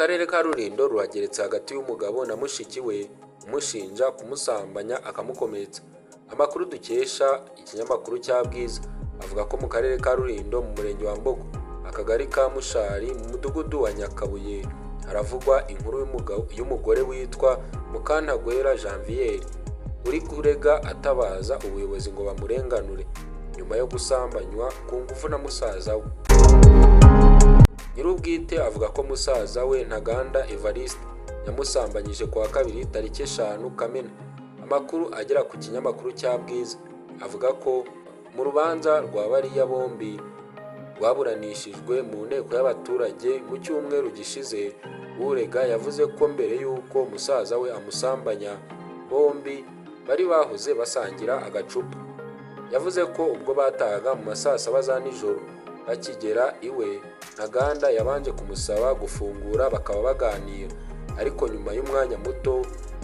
karere ka Rulindo ruhageretse hagati y'umugabo na mushiki we umushinja kumusambanya akamukomeretsa. Amakuru dukesha ikinyamakuru cya Bwiza avuga ko mu karere ka Rulindo mu murenge wa Mbogo akagari ka Mushari mu mudugudu wa Nyakabuye haravugwa inkuru y'umugore witwa Mukantagwera Janvier uri kurega atabaza ubuyobozi ngo bamurenganure nyuma yo gusambanywa ku ngufu na musaza we. Nyirubwite avuga ko musaza we Ntaganda Evariste yamusambanyije kuwa kabiri tariki 5 Kamena. Amakuru agera ku kinyamakuru cya Bwiza avuga ko mu rubanza rwa bariya bombi rwaburanishijwe mu nteko y'abaturage mu cyumweru gishize, urega yavuze ko mbere y'uko musaza we amusambanya bombi bari bahoze basangira agacupa. Yavuze ko ubwo batahaga mu masaa 7 za nijoro bakigera iwe Ntaganda yabanje kumusaba gufungura bakaba baganira, ariko nyuma y'umwanya muto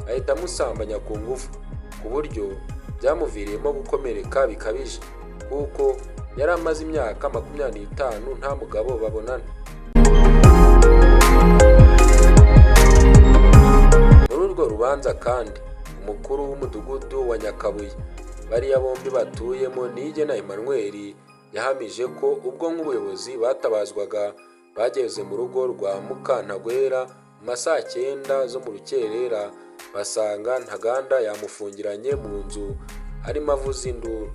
ahita amusambanya ku ngufu ku buryo byamuviriyemo gukomereka bikabije kuko yari amaze imyaka 25 nta mugabo babonana. Muri urwo rubanza kandi umukuru w'umudugudu wa Nyakabuye bariya bombi batuyemo Nigena Emmanuel yahamije ko ubwo nk'ubuyobozi batabazwaga bageze mu rugo rwa Mukantagwera mu masaa 9 zo mu rukerera basanga Ntaganda yamufungiranye mu nzu arimo avuza induru.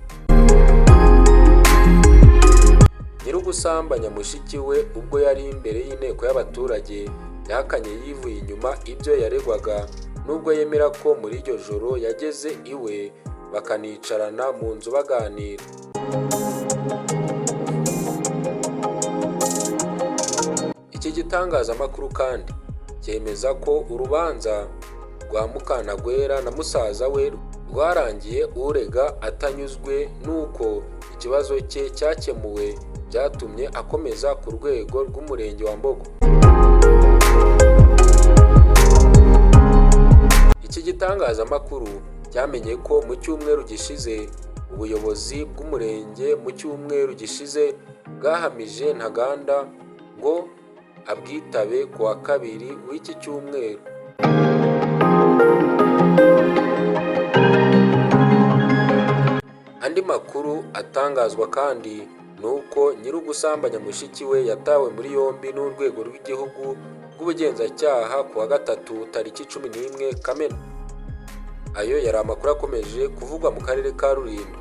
Nyirugusambanya mushiki we ubwo yari imbere y'inteko y'abaturage yahakanye yivuye inyuma ibyo yaregwaga, nubwo yemera ko muri iryo joro yageze iwe bakanicarana mu nzu baganira. Iki gitangazamakuru kandi cyemeza ko urubanza rwa Mukantagwera na musaza we rwarangiye urega atanyuzwe nuko ikibazo cye cyakemuwe byatumye akomeza ku rwego rw'umurenge wa Mbogo. Iki gitangazamakuru cyamenye ko mu cyumweru gishize ubuyobozi bw'umurenge mu cyumweru gishize bwahamije Ntaganda ngo abwitabe kuwa kabiri w'iki cyumweru. Andi makuru atangazwa kandi nuko nyirugusambanya mushiki we yatawe muri yombi n'urwego rw'igihugu rw'ubugenzacyaha kuwa gatatu tariki 11 Kamena. Ayo yari amakuru akomeje kuvugwa mu karere ka Rulindo.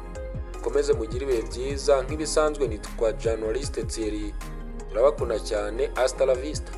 Mukomeze mugire ibihe byiza nk'ibisanzwe. Nitwa Journaliste Thierry, turabakunda cyane. Hasta la vista.